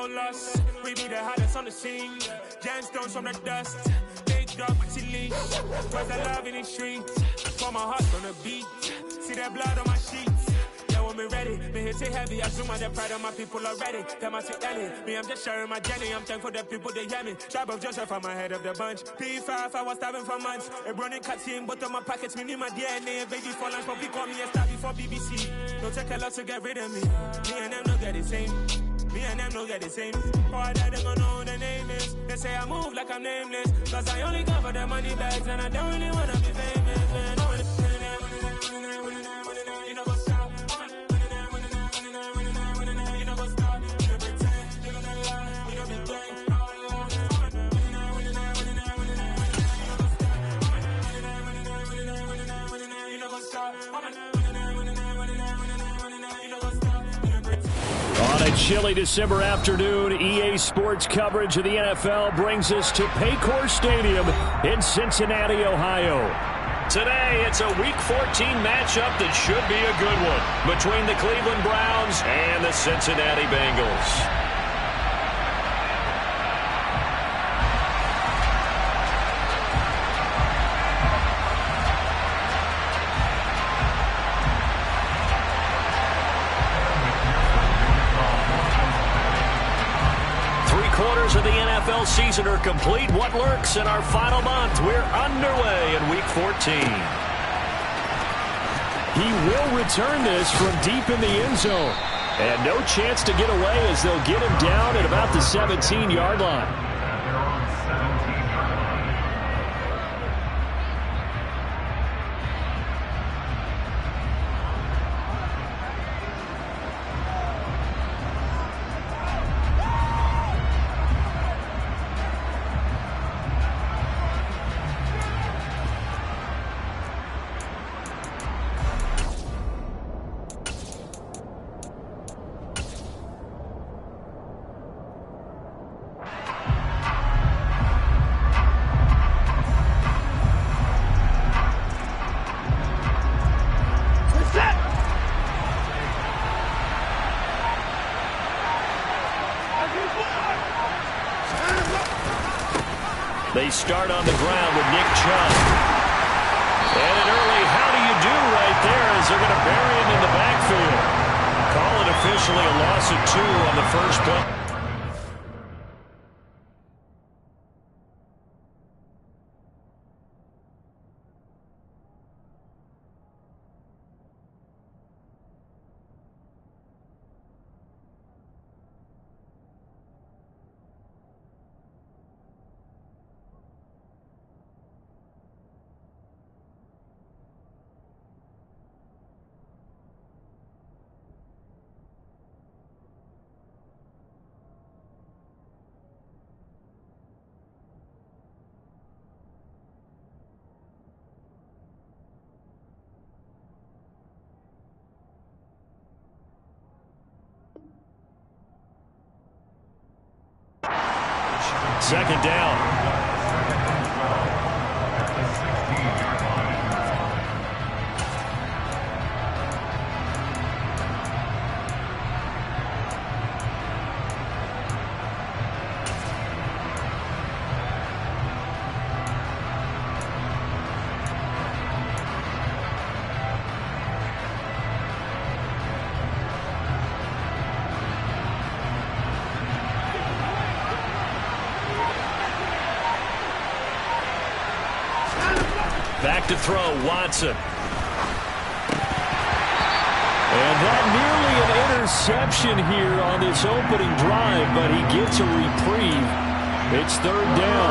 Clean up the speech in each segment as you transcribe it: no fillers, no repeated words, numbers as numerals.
no loss. We be the hottest on the scene. Gemstones from the dust. Big drop, chili. Where's the love in the streets? For my heart on the beat. See that blood on my sheets. Yeah, when we ready, me hit it heavy. I zoom on the pride of my people already. Tell my shit Ellie. Me, I'm just sharing my journey. I'm thankful that people, they hear me. Tribe of Joseph, I'm ahead of the bunch. P5, I was starving for months. A running cutscene, but on my pockets, me need my DNA. Baby for lunch, but we call me a star before BBC. Don't take a lot to get rid of me. Me and them don't get the same. Me and them don't get the same. All that they gonna know who the name is. They say I move like I'm nameless. Cause I only come for the money bags. And I don't really wanna be famous, man. You know what's up. You know what's up. You pretend. You gonna lie. You don't be gang. You know what's up. On a chilly December afternoon, EA Sports coverage of the NFL brings us to Paycor Stadium in Cincinnati, Ohio. Today, it's a Week 14 matchup that should be a good one between the Cleveland Browns and the Cincinnati Bengals. Of the NFL season are complete. What lurks in our final month? We're underway in Week 14. He will return this from deep in the end zone. And no chance to get away as they'll get him down at about the 17-yard line. They start on the ground with Nick Chubb. And an early how do you do right there as they're going to bury him in the backfield. Call it officially a loss of 2 on the first play. Second down. Back to throw, Watson. And that nearly an interception here on this opening drive, but he gets a reprieve. It's third down.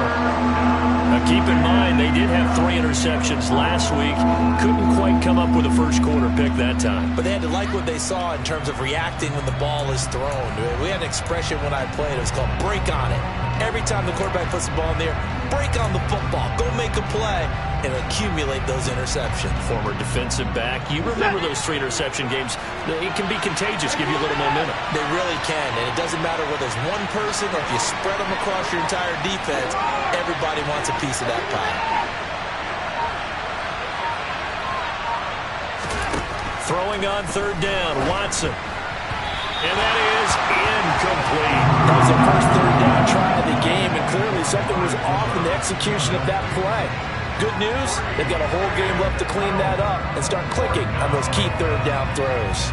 Now keep in mind, they did have 3 interceptions last week. Couldn't quite come up with a first quarter pick that time. But they had to like what they saw in terms of reacting when the ball is thrown. We had an expression when I played. It was called break on it. Every time the quarterback puts the ball in there, break on the football. Go make a play and accumulate those interceptions. Former defensive back. You remember those 3 interception games. It can be contagious, give you a little momentum. They really can, and it doesn't matter whether it's one person or if you spread them across your entire defense, everybody wants a piece of that pie. Throwing on third down, Watson. And that is incomplete. That was their first third down try of the game, and clearly something was off in the execution of that play. Good news, they've got a whole game left to clean that up and start clicking on those key third down throws.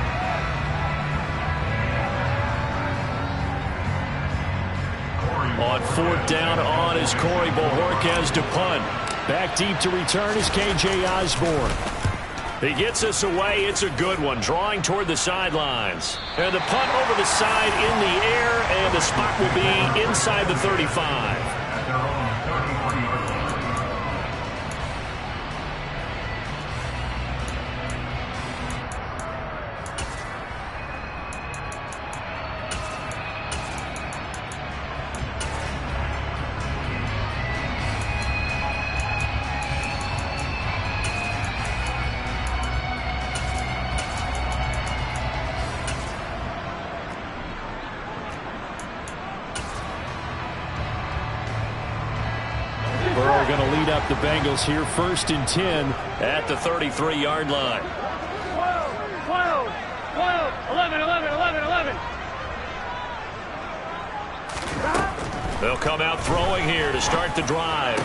On fourth down on is Corey Bojorquez to punt. Back deep to return is K.J. Osborne. He gets us away. It's a good one, drawing toward the sidelines. And the punt over the side in the air, and the spot will be inside the 35. Going to lead up the Bengals here, 1st and 10 at the 33-yard line. 12, 12, 12, 11, 11, 11, 11. They'll come out throwing here to start the drive.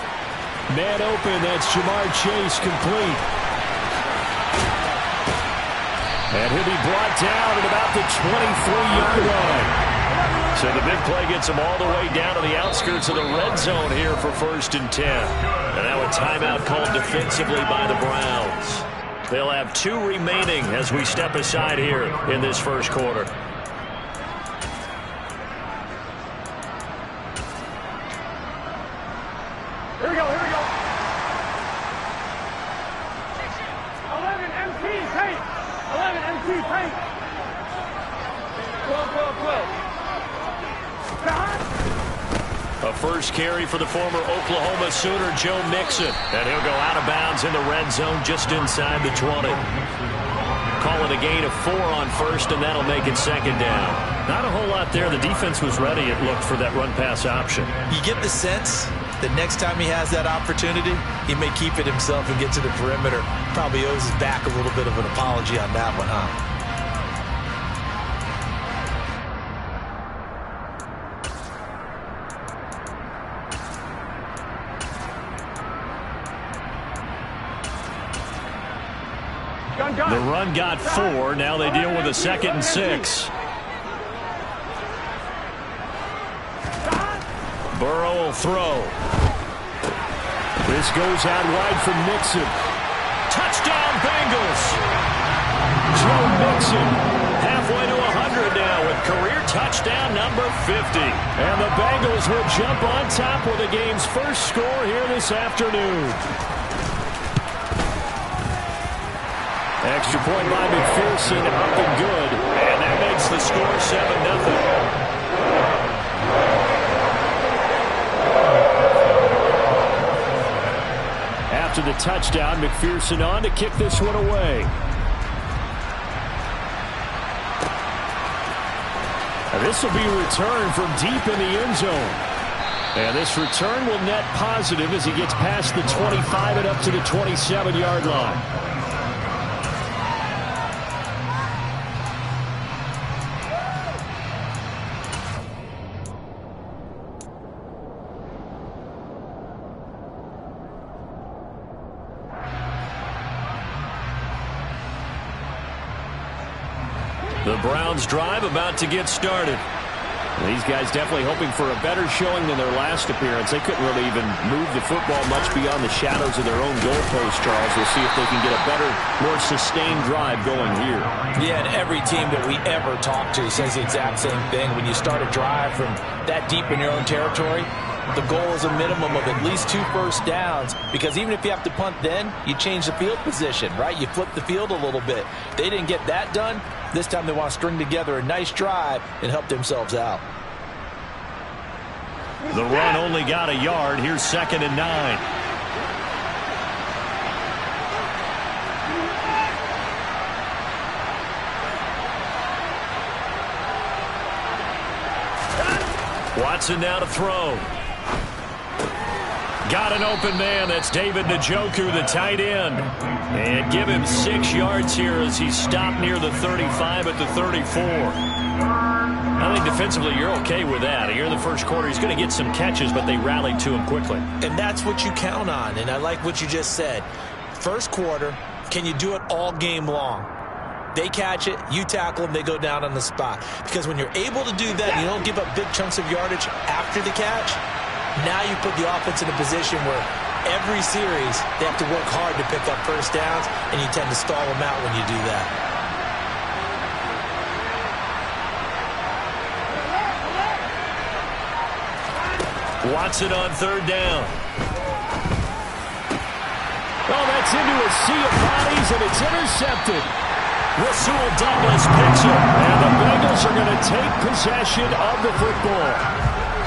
Man open, that's Jamar Chase, complete. And he'll be brought down at about the 23-yard line. So the big play gets them all the way down to the outskirts of the red zone here for 1st and 10. And now a timeout called defensively by the Browns. They'll have 2 remaining as we step aside here in this first quarter. Here we go, here we go. 11 MT paint. 11 MT paint. 12, 12, 12. A first carry for the former Oklahoma Sooner, Joe Mixon. And he'll go out of bounds in the red zone just inside the 20. Call it a gain of 4 on first, and that'll make it 2nd down. Not a whole lot there. The defense was ready, it looked, for that run-pass option. You get the sense that next time he has that opportunity, he may keep it himself and get to the perimeter. Probably owes his back a little bit of an apology on that one, huh? The run got 4. Now they deal with a 2nd and 6. Burrow will throw. This goes out wide from Mixon. Touchdown, Bengals. Joe Mixon halfway to 100 now with career touchdown number 50. And the Bengals will jump on top with the game's first score here this afternoon. Extra point by McPherson, up and good. And that makes the score 7-0. After the touchdown, McPherson on to kick this one away. And this will be a return from deep in the end zone. And this return will net positive as he gets past the 25 and up to the 27-yard line. The Browns drive about to get started. These guys definitely hoping for a better showing than their last appearance. They couldn't really even move the football much beyond the shadows of their own goalpost, Charles. We'll see if they can get a better, more sustained drive going here. Yeah, and every team that we ever talk to says the exact same thing. When you start a drive from that deep in your own territory, the goal is a minimum of at least 2 first downs, because even if you have to punt then, you change the field position, right? You flip the field a little bit. They didn't get that done. This time they want to string together a nice drive and help themselves out. The run only got a yard. Here's 2nd and 9. Watson now to throw. got an open man. That's David Njoku, the tight end. And give him 6 yards here as he stopped near the 35 at the 34. I think defensively you're okay with that. Here in the first quarter, he's going to get some catches, but they rallied to him quickly. And that's what you count on, and I like what you just said. First quarter, can you do it all game long? They catch it, you tackle them, they go down on the spot. Because when you're able to do that, and you don't give up big chunks of yardage after the catch, now you put the offense in a position where every series they have to work hard to pick up first downs, and you tend to stall them out when you do that. Watson on third down. Oh, that's into a sea of bodies, and it's intercepted. Rasul Douglas picks it, and the Bengals are going to take possession of the football.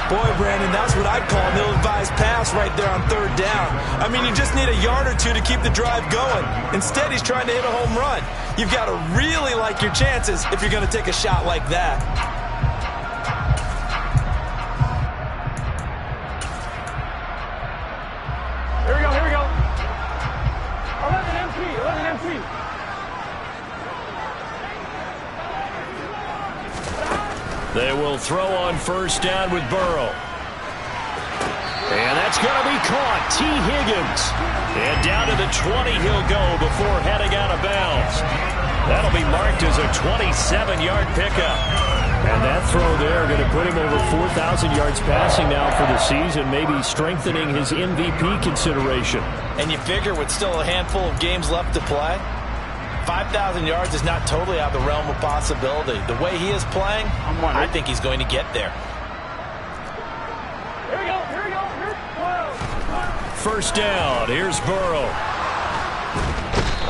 Boy, Brandon, that's what I'd call an ill-advised pass right there on third down. I mean, you just need a yard or two to keep the drive going. Instead, he's trying to hit a home run. You've got to really like your chances if you're going to take a shot like that. Here we go, here we go. 11 MP. They will throw on first down with Burrow. And that's going to be caught. T. Higgins. And down to the 20 he'll go before heading out of bounds. That'll be marked as a 27-yard pickup. And that throw there going to put him over 4,000 yards passing now for the season, maybe strengthening his MVP consideration. And you figure with still a handful of games left to play, 5,000 yards is not totally out of the realm of possibility. The way he is playing, I think he's going to get there. Here we go, here we go. First down, here's Burrow.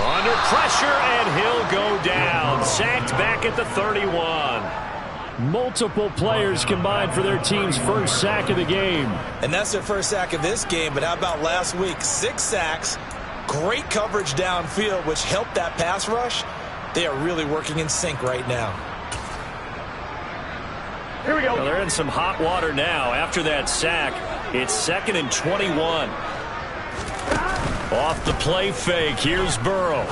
Under pressure, and he'll go down. Sacked back at the 31. Multiple players combined for their team's first sack of the game. And that's their first sack of this game, but how about last week? 6 sacks. Great coverage downfield, which helped that pass rush. They are really working in sync right now. Here we go. Well, they're in some hot water now. After that sack, it's 2nd and 21. Off the play fake, here's Burrow.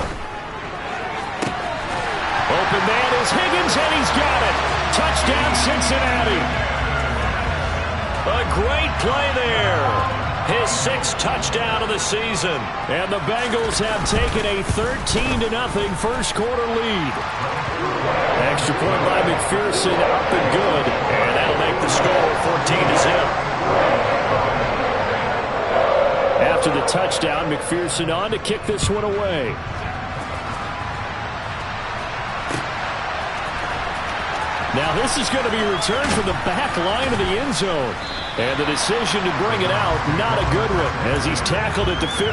Open man is Higgins, and he's got it. Touchdown, Cincinnati. A great play there. His 6th touchdown of the season. And the Bengals have taken a 13-0 first quarter lead. Extra point by McPherson, up and good. And that'll make the score 14-0. After the touchdown, McPherson on to kick this one away. Now this is going to be returned from the back line of the end zone. And the decision to bring it out, not a good one, as he's tackled at the 15.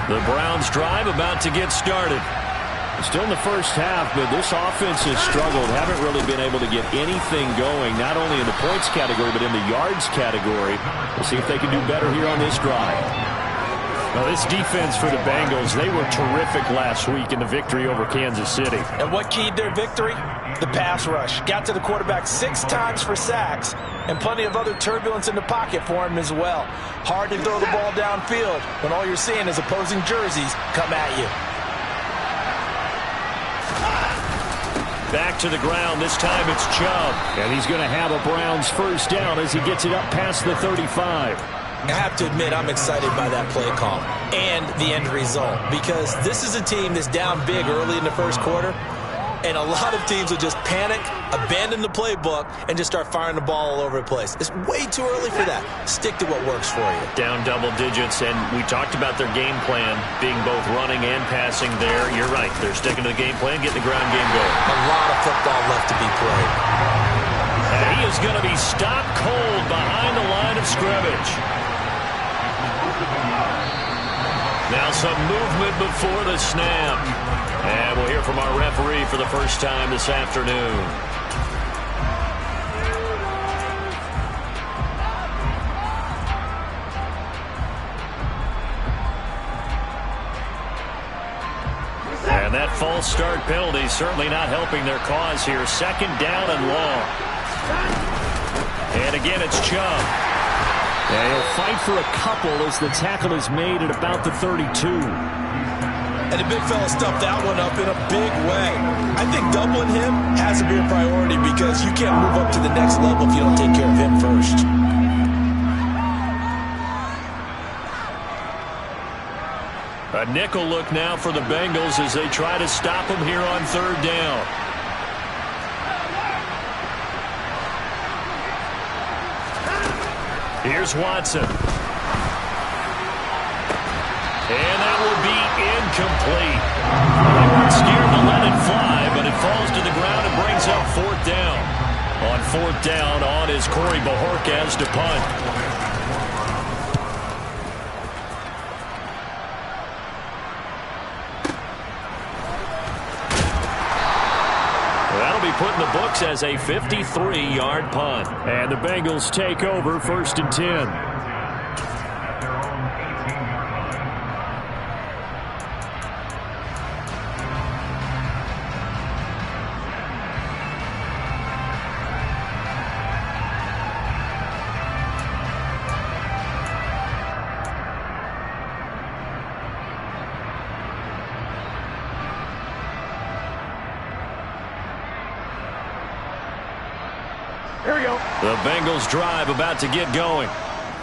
The Browns drive about to get started. Still in the first half, but this offense has struggled. Haven't really been able to get anything going, not only in the points category, but in the yards category. We'll see if they can do better here on this drive. Now, this defense for the Bengals, they were terrific last week in the victory over Kansas City. And what keyed their victory? The pass rush. Got to the quarterback 6 times for sacks, and plenty of other turbulence in the pocket for him as well. Hard to throw the ball downfield when all you're seeing is opposing jerseys come at you. Back to the ground. This time it's Chubb. And he's going to have a Browns first down as he gets it up past the 35. I have to admit, I'm excited by that play call and the end result, because this is a team that's down big early in the first quarter, and a lot of teams will just panic, abandon the playbook, and just start firing the ball all over the place. It's way too early for that. Stick to what works for you. Down double digits, and we talked about their game plan being both running and passing there. You're right. They're sticking to the game plan, getting the ground game going. A lot of football left to be played. And he is going to be stopped cold behind the line of scrimmage. Now some movement before the snap. And we'll hear from our referee for the first time this afternoon. false start penalty certainly not helping their cause here. Second down and long. And again, it's Chubb. And he'll fight for a couple as the tackle is made at about the 32. And the big fella stuffed that one up in a big way. I think doubling him has to be a priority because you can't move up to the next level if you don't take care of him first. A nickel look now for the Bengals as they try to stop him here on third down. Here's Watson. And that will be incomplete. They weren't scared to let it fly, but it falls to the ground and brings up fourth down. On fourth down, on is Corey Bajorquez to punt. That'll be put in the books as a 53-yard punt. And the Bengals take over 1st and 10. Here we go. The Bengals drive about to get going.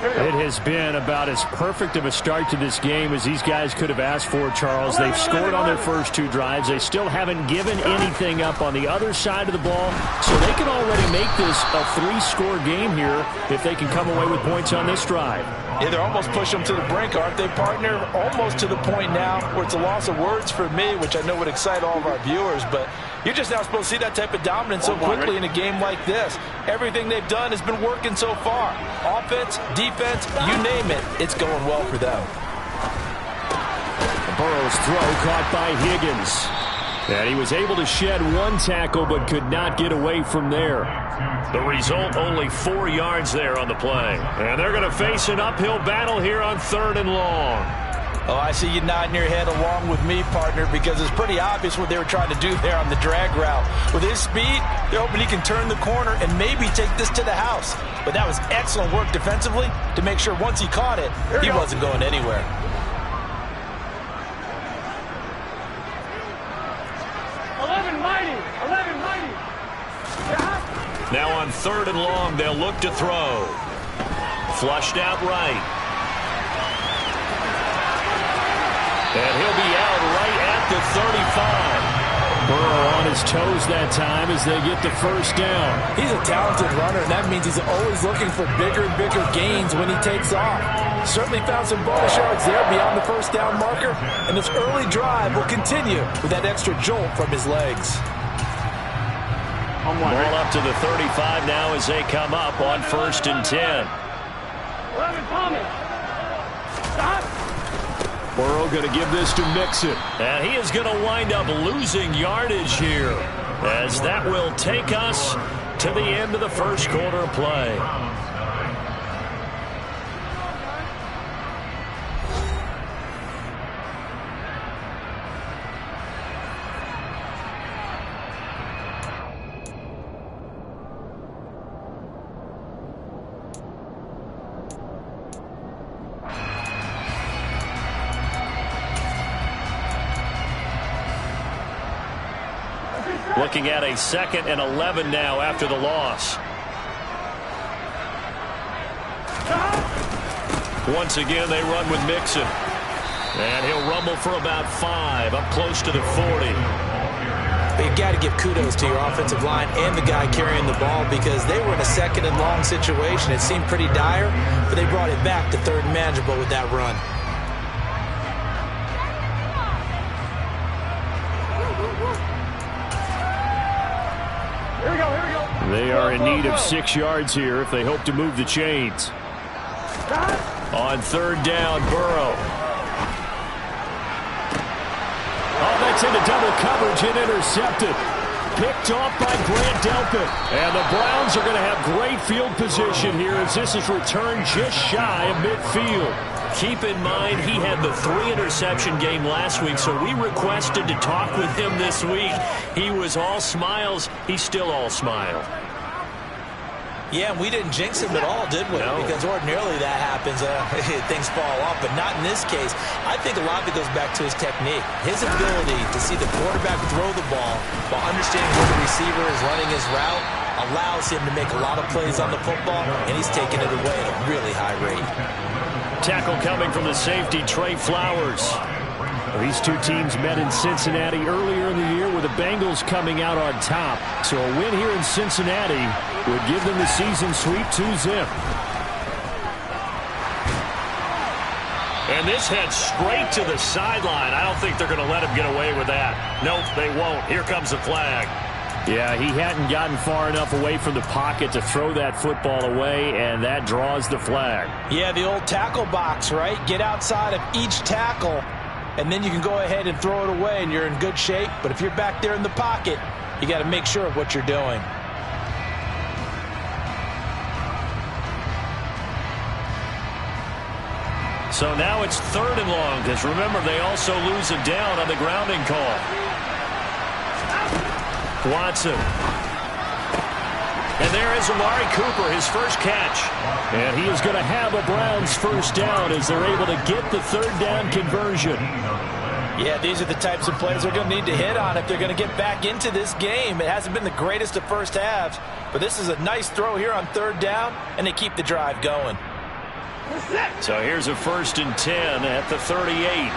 It has been about as perfect of a start to this game as these guys could have asked for, Charles. They've scored on their first two drives. They still haven't given anything up on the other side of the ball, so they can already make this a 3-score game here if they can come away with points on this drive. Yeah, they're almost pushing them to the brink, aren't they, partner? Almost to the point now where it's a loss of words for me, which I know would excite all of our viewers, but you're just now supposed to see that type of dominance so quickly in a game like this. Everything they've done has been working so far. Offense, defense, you name it, it's going well for them. Burrow's throw caught by Higgins. And he was able to shed one tackle but could not get away from there. The result, only 4 yards there on the play. And they're going to face an uphill battle here on 3rd and long. Oh, I see you nodding your head along with me, partner, because it's pretty obvious what they were trying to do there on the drag route. With his speed, they're hoping he can turn the corner and maybe take this to the house. But that was excellent work defensively to make sure once he caught it, he wasn't going anywhere. Now on 3rd and long, they'll look to throw. Flushed out right. And he'll be out right at the 35. Burrow on his toes that time as they get the first down. He's a talented runner, and that means he's always looking for bigger and bigger gains when he takes off. Certainly found some bonus yards there beyond the first down marker, and this early drive will continue with that extra jolt from his legs. Ball up to the 35 now as they come up on 1st and 10. Burrow going to give this to Mixon. And he is going to wind up losing yardage here as that will take us to the end of the first quarter of play. Looking at a 2nd and 11 now after the loss. Once again, they run with Mixon. And he'll rumble for about 5, up close to the 40. You've got to give kudos to your offensive line and the guy carrying the ball because they were in a 2nd and long situation. It seemed pretty dire, but they brought it back to 3rd and manageable with that run. They are in need of 6 yards here if they hope to move the chains. On 3rd down, Burrow. Oh, that's into double coverage and intercepted. Picked off by Grant Delpit. And the Browns are going to have great field position here as this is returned just shy of midfield. Keep in mind, he had the 3-interception game last week, so we requested to talk with him this week. He was all smiles. He's still all smile. Yeah, and we didn't jinx him at all, did we? No. Because ordinarily that happens. Things fall off, but not in this case. I think a lot of it goes back to his technique. His ability to see the quarterback throw the ball while understanding where the receiver is running his route allows him to make a lot of plays on the football, and he's taking it away at a really high rate. Tackle coming from the safety, Trey Flowers. These two teams met in Cincinnati earlier in the year with the Bengals coming out on top. So a win here in Cincinnati would give them the season sweep 2-zip. And this heads straight to the sideline. I don't think they're going to let him get away with that. Nope, they won't. Here comes the flag. Yeah, he hadn't gotten far enough away from the pocket to throw that football away, and that draws the flag. Yeah, the old tackle box, right? Get outside of each tackle, and then you can go ahead and throw it away, and you're in good shape. But if you're back there in the pocket, you got to make sure of what you're doing. So now it's 3rd and long, because remember, they also lose a down on the grounding call. Watson. And there is Amari Cooper, his first catch. And he is going to have a Browns first down as they're able to get the 3rd down conversion. Yeah, these are the types of plays they're going to need to hit on if they're going to get back into this game. It hasn't been the greatest of first halves, but this is a nice throw here on 3rd down, and they keep the drive going. So here's a 1st and 10 at the 38.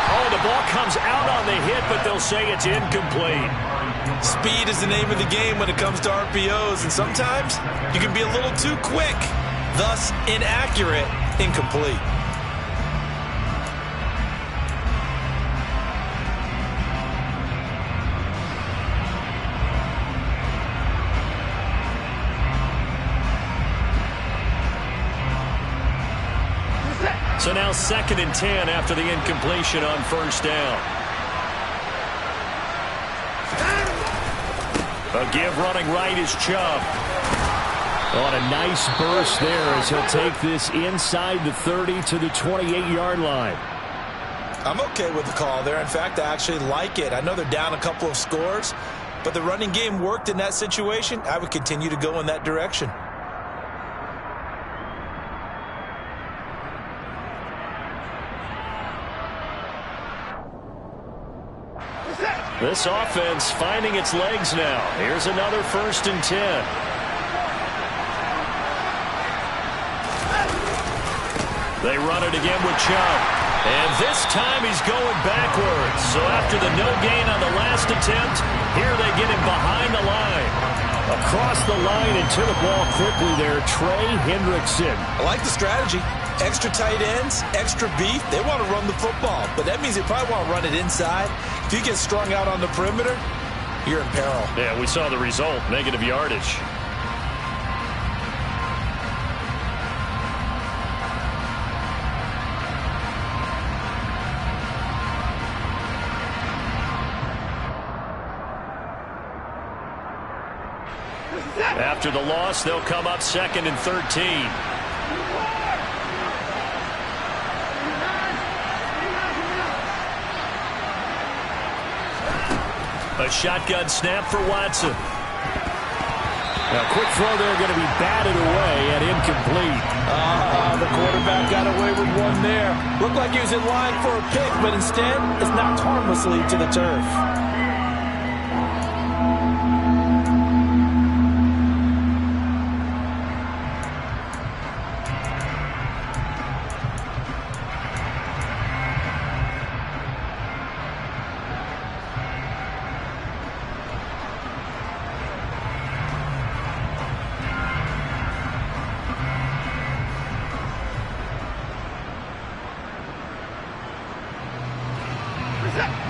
Oh, the ball comes out on the hit, but they'll say it's incomplete. Speed is the name of the game when it comes to RPOs, and sometimes you can be a little too quick, thus inaccurate, incomplete. So now 2nd and 10 after the incompletion on 1st down. A give running right is Chubb. On a nice burst there as he'll take this inside the 30 to the 28-yard line. I'm okay with the call there. In fact, I actually like it. I know they're down a couple of scores, but the running game worked in that situation. I would continue to go in that direction. This offense finding its legs now. Here's another 1st and 10. They run it again with Chubb. And this time he's going backwards. So after the no gain on the last attempt, here they get him behind the line. Across the line and to the ball quickly there, Trey Hendrickson. I like the strategy. Extra tight ends, extra beef. They want to run the football, but that means they probably want to run it inside. If you get strung out on the perimeter, you're in peril. Yeah, we saw the result, negative yardage. After the loss, they'll come up 2nd and 13. A shotgun snap for Watson. Now, quick throw there, going to be batted away and incomplete. The quarterback got away with one there. Looked like he was in line for a pick, but instead, it's knocked harmlessly to the turf.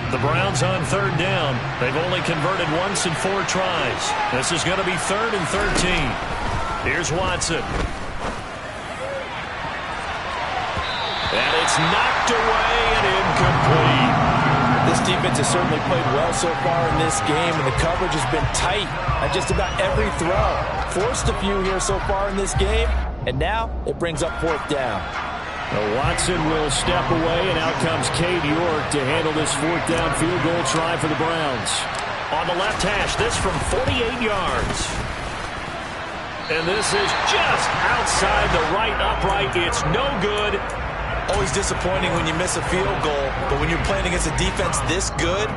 The Browns on 3rd down. They've only converted once in 4 tries. This is going to be 3rd and 13. Here's Watson. And it's knocked away and incomplete. The This defense has certainly played well so far in this game, and the coverage has been tight on just about every throw. Forced a few here so far in this game, and now it brings up 4th down. Watson will step away, and out comes Cade York to handle this 4th down field goal try for the Browns. On the left hash, this from 48 yards. And this is just outside the right upright. It's no good. Always disappointing when you miss a field goal, but when you're playing against a defense this good,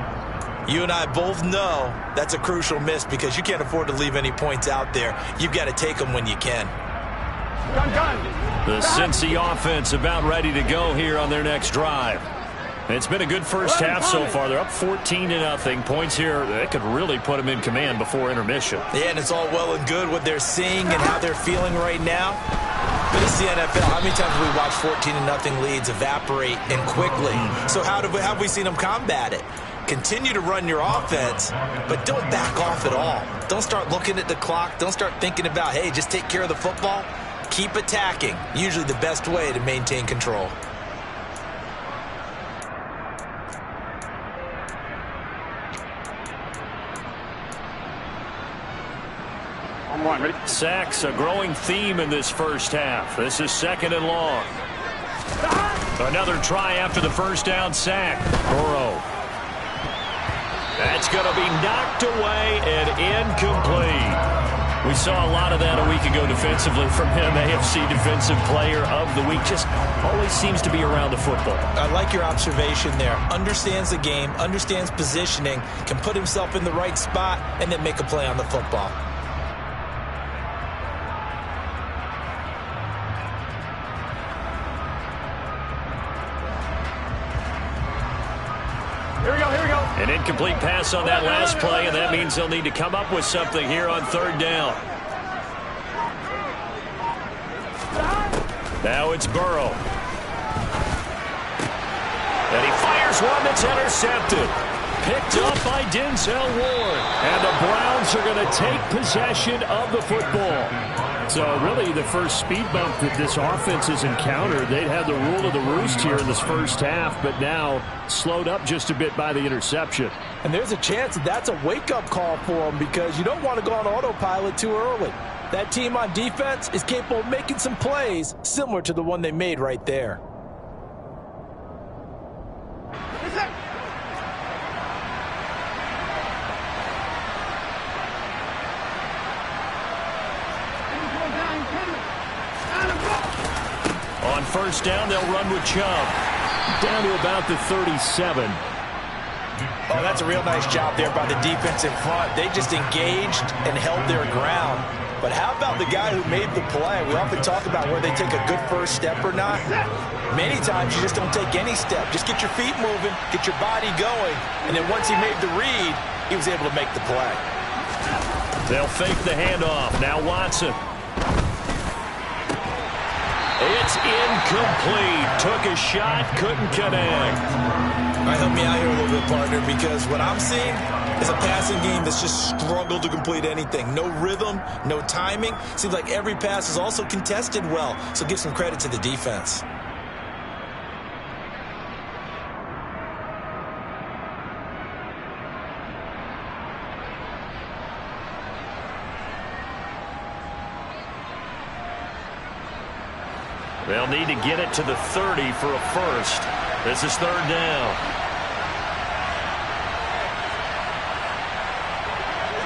you and I both know that's a crucial miss because you can't afford to leave any points out there. You've got to take them when you can. The Cincy offense about ready to go here on their next drive. It's been a good first half so far. They're up 14-0. Points here, that could really put them in command before intermission. Yeah, and it's all well and good what they're seeing and how they're feeling right now. But it's the NFL. How many times have we watched 14-0 leads evaporate and quickly? So how have we seen them combat it? Continue to run your offense, but don't back off at all. Don't start looking at the clock. Don't start thinking about, hey, just take care of the football. Keep attacking. Usually the best way to maintain control. Ready? Sacks, a growing theme in this first half. This is 2nd and long. Another try after the first down sack. Burrow. That's going to be knocked away and incomplete. We saw a lot of that a week ago defensively from him. AFC Defensive Player of the Week. Just always seems to be around the football. I like your observation there. Understands the game, understands positioning, can put himself in the right spot, and then make a play on the football. Here we go. An incomplete pass on that last play, and that means they'll need to come up with something here on 3rd down. Now it's Burrow. And he fires one that's intercepted. Picked up by Denzel Ward. And the Browns are going to take possession of the football. So really the first speed bump that this offense has encountered, they'd had the rule of the roost here in this first half, but now slowed up just a bit by the interception. And there's a chance that that's a wake-up call for them because you don't want to go on autopilot too early. That team on defense is capable of making some plays similar to the one they made right there. On first down, they'll run with Chubb. Down to about the 37. Oh, that's a real nice job there by the defense in front. They just engaged and held their ground. But how about the guy who made the play? We often talk about where they take a good first step or not. Many times you just don't take any step. Just get your feet moving, get your body going, and then once he made the read, he was able to make the play. They'll fake the handoff. Now Watson. It's incomplete. Took a shot, couldn't connect. All right, help me out here a little bit, partner, because what I'm seeing is a passing game that's just struggled to complete anything. No rhythm, no timing. Seems like every pass is also contested well, so give some credit to the defense. They'll need to get it to the 30 for a first. This is 3rd down.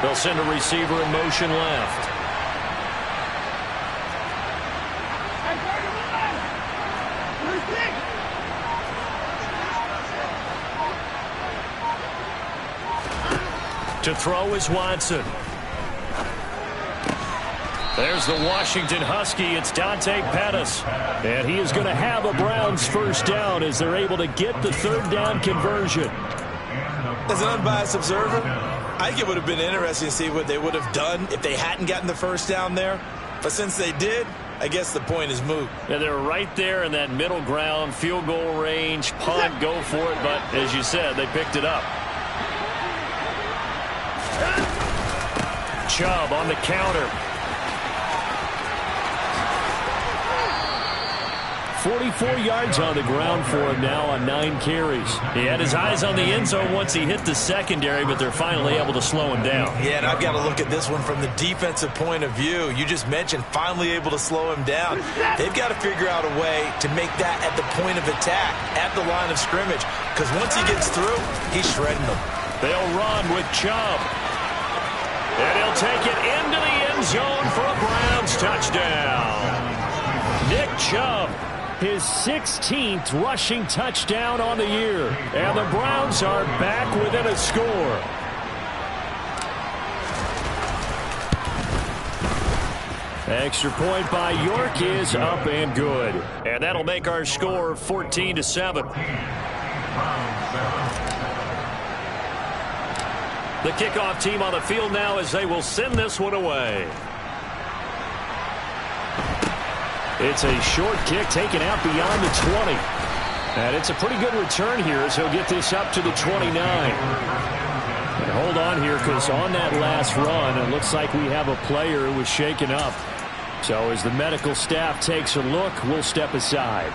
They'll send a receiver in motion left. To throw is Watson. There's the Washington Husky. It's Dante Pettis. And he is going to have a Browns first down as they're able to get the 3rd down conversion. As an unbiased observer, I think it would have been interesting to see what they would have done if they hadn't gotten the first down there. But since they did, I guess the point is moot. And they're right there in that middle ground, field goal range, punt, go for it. But as you said, they picked it up. Chubb on the counter. 44 yards on the ground for him now on 9 carries. He had his eyes on the end zone once he hit the secondary, but they're finally able to slow him down. Yeah, and I've got to look at this one from the defensive point of view. You just mentioned finally able to slow him down. They've got to figure out a way to make that at the point of attack, at the line of scrimmage, because once he gets through, he's shredding them. They'll run with Chubb. And he'll take it into the end zone for a Browns touchdown. Nick Chubb, his 16th rushing touchdown on the year. And the Browns are back within a score. Extra point by York is up and good. And that'll make our score 14-7. The kickoff team on the field now as they will send this one away. It's a short kick taken out beyond the 20. And it's a pretty good return here as he'll get this up to the 29. And hold on here because on that last run, it looks like we have a player who was shaken up. So as the medical staff takes a look, we'll step aside.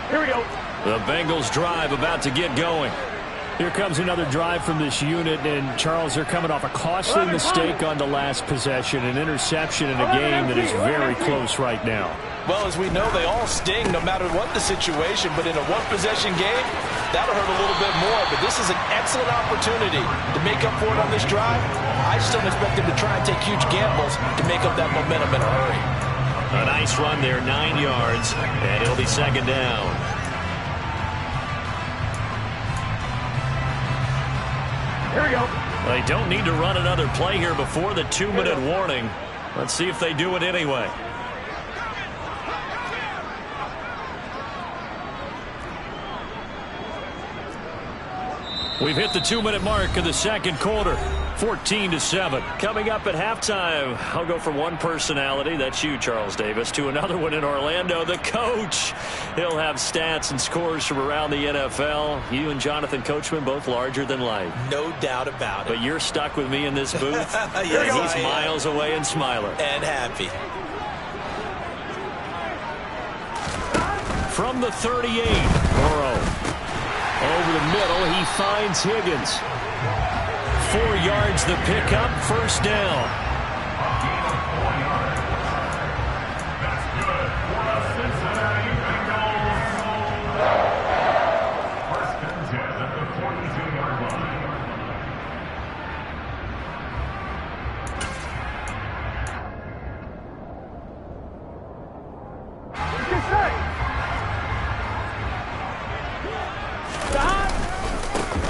Here we go. The Bengals drive about to get going. Here comes another drive from this unit, and Charles, they're coming off a costly mistake on the last possession, an interception in a game that is very close right now. Well, as we know, they all sting no matter what the situation, but in a one-possession game, that'll hurt a little bit more. But this is an excellent opportunity to make up for it on this drive. I just don't expect them to try and take huge gambles to make up that momentum in a hurry. A nice run there, 9 yards, and it'll be second down. Here we go. They don't need to run another play here before the 2-minute warning. Let's see if they do it anyway. We've hit the 2-minute mark of the second quarter. 14-7. Coming up at halftime, I'll go from one personality, that's you, Charles Davis, to another one in Orlando, the coach. He'll have stats and scores from around the NFL. You and Jonathan Coachman both larger than life. No doubt about it. But you're stuck with me in this booth. Yes, and he's miles away and smiling. And happy. From the 38, Burrow. Over the middle, he finds Higgins. 4 yards the pickup, first down.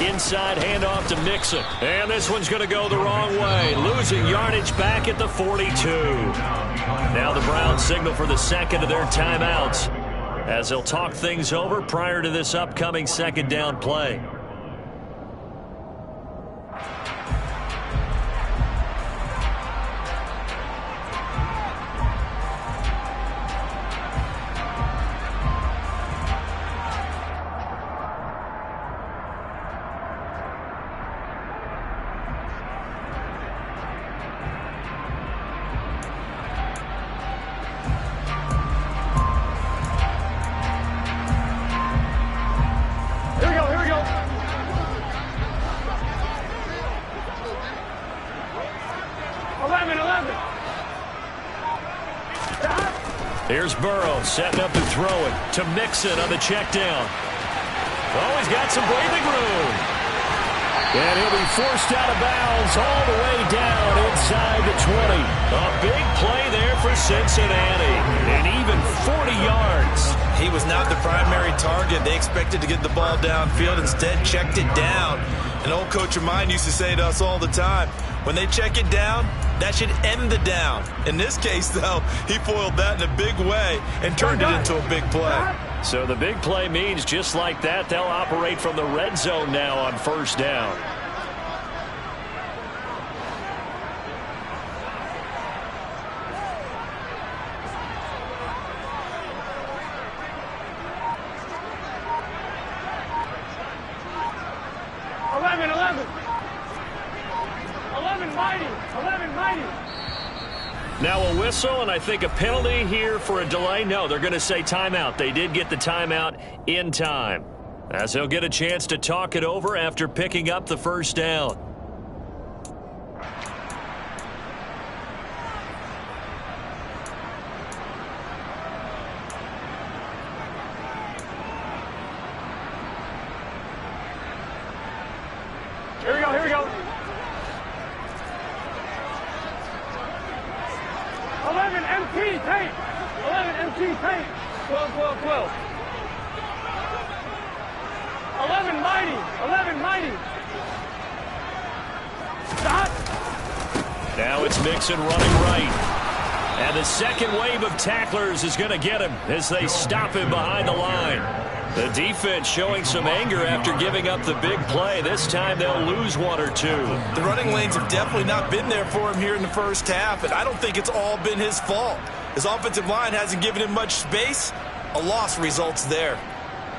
Inside handoff to Mixon. And this one's going to go the wrong way. Losing yardage back at the 42. Now the Browns signal for the second of their timeouts as they'll talk things over prior to this upcoming second down play. Here's Burrow setting up to throw it to Mixon on the check down. Oh, he's got some breathing room. And he'll be forced out of bounds all the way down inside the 20. A big play there for Cincinnati. And even 40 yards. He was not the primary target. They expected to get the ball downfield. Instead, checked it down. An old coach of mine used to say to us all the time, when they check it down, that should end the down. In this case, though, he foiled that in a big way and turned it into a big play. So the big play means just like that, they'll operate from the red zone now on first down. Now a whistle, and I think a penalty here for a delay. No, they're going to say timeout. They did get the timeout in time, as he'll get a chance to talk it over after picking up the first down. Here we go, here we go. 11 MT tape. 11 MT tape. 12, 12, 12. 11 mighty. 11 mighty. Stop. Now it's Mixon running right. And the second wave of tacklers is going to get him as they stop him behind the line. The defense showing some anger after giving up the big play. This time they'll lose one or two. The running lanes have definitely not been there for him here in the first half, and I don't think it's all been his fault. His offensive line hasn't given him much space. A loss results there.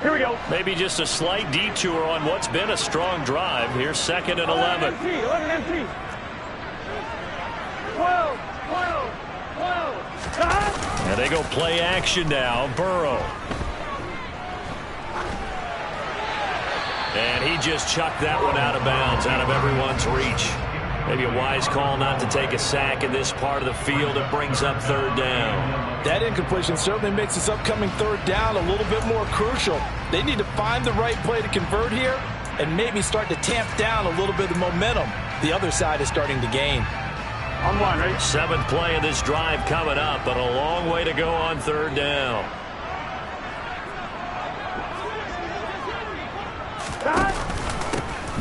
Here we go. Maybe just a slight detour on what's been a strong drive. Here's 2nd and 11. 11 MT. 11 MT. 12, 12, 12. Stop. And they go play action now. Burrow. And he just chucked that one out of bounds, out of everyone's reach. Maybe a wise call not to take a sack in this part of the field. It brings up 3rd down. That incompletion certainly makes this upcoming 3rd down a little bit more crucial. They need to find the right play to convert here and maybe start to tamp down a little bit of momentum the other side is starting to gain. On one, right? 7th play of this drive coming up, but a long way to go on 3rd down.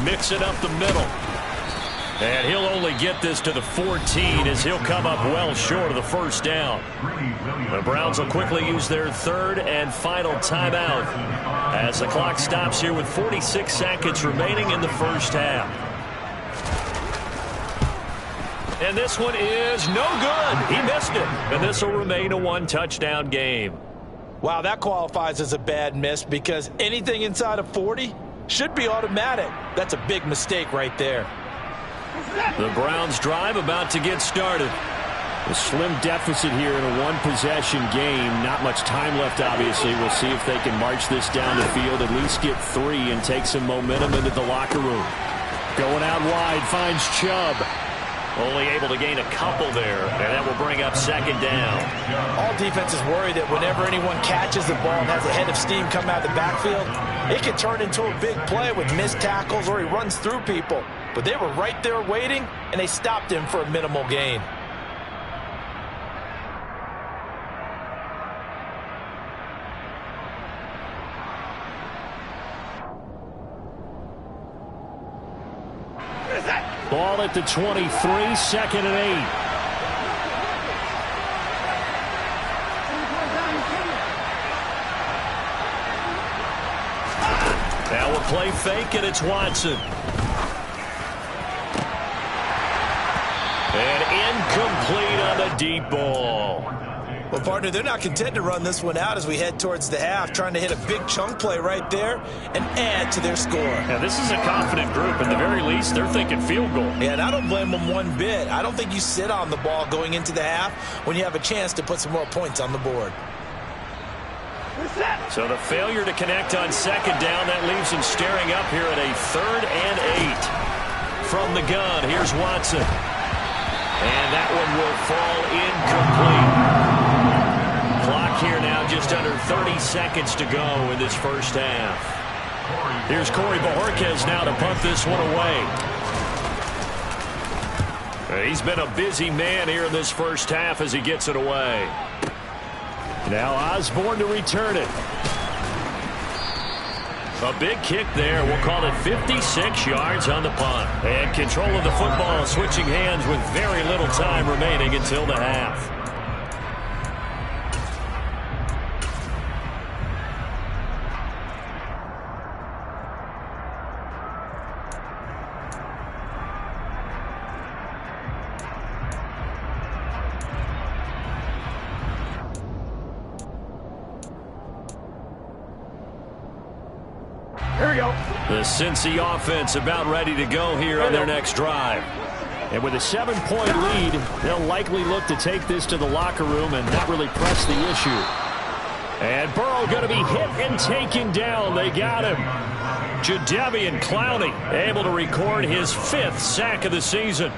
Mix it up the middle. And he'll only get this to the 14 as he'll come up well short of the first down. The Browns will quickly use their 3rd and final timeout as the clock stops here with 46 seconds remaining in the first half. And this one is no good. He missed it. And this will remain a 1-touchdown game. Wow, that qualifies as a bad miss because anything inside of 40 should be automatic. That's a big mistake right there. The Browns drive about to get started. A slim deficit here in a one-possession game. Not much time left, obviously. We'll see if they can march this down the field, at least get 3 and take some momentum into the locker room. Going out wide, finds Chubb. Only able to gain a couple there, and that will bring up 2nd down. All defenses worry that whenever anyone catches the ball and has a head of steam come out of the backfield, it can turn into a big play with missed tackles or he runs through people. But they were right there waiting, and they stopped him for a minimal gain. Ball at the 23, 2nd and 8. Now we'll play fake, and it's Watson. And incomplete on the deep ball. Well, partner, they're not content to run this one out as we head towards the half, trying to hit a big chunk play right there and add to their score. Now, this is a confident group. At the very least, they're thinking field goal. Yeah, and I don't blame them one bit. I don't think you sit on the ball going into the half when you have a chance to put some more points on the board. So the failure to connect on 2nd down, that leaves him staring up here at a 3rd and 8. From the gun, here's Watson. And that one will fall incomplete. Clock here now just under 30 seconds to go in this first half. Here's Corey Bojorquez now to punt this one away. He's been a busy man here in this first half as he gets it away. Now Osborne to return it. A big kick there. We'll call it 56 yards on the punt. And control of the football switching hands with very little time remaining until the half. Here we go. The Cincy offense about ready to go here on their next drive. And with a 7-point lead, they'll likely look to take this to the locker room and not really press the issue. And Burrow going to be hit and taken down. They got him. Jadeveon Clowney able to record his 5th sack of the season.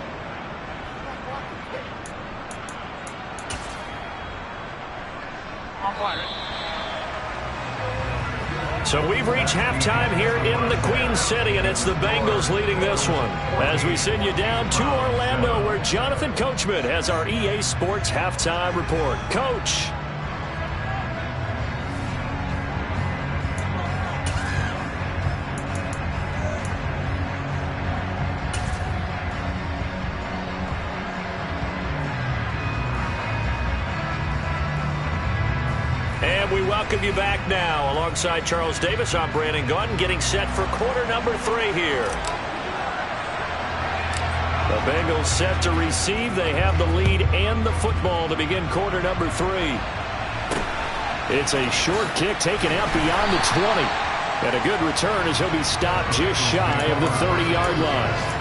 So we've reached halftime here in the Queen City, and it's the Bengals leading this one. As we send you down to Orlando, where Jonathan Coachman has our EA Sports halftime report. Coach. And we welcome you back now. Alongside Charles Davis, I'm Brandon Gunn, getting set for quarter number 3 here. The Bengals set to receive. They have the lead and the football to begin quarter number 3. It's a short kick taken out beyond the 20. And a good return as he'll be stopped just shy of the 30-yard line.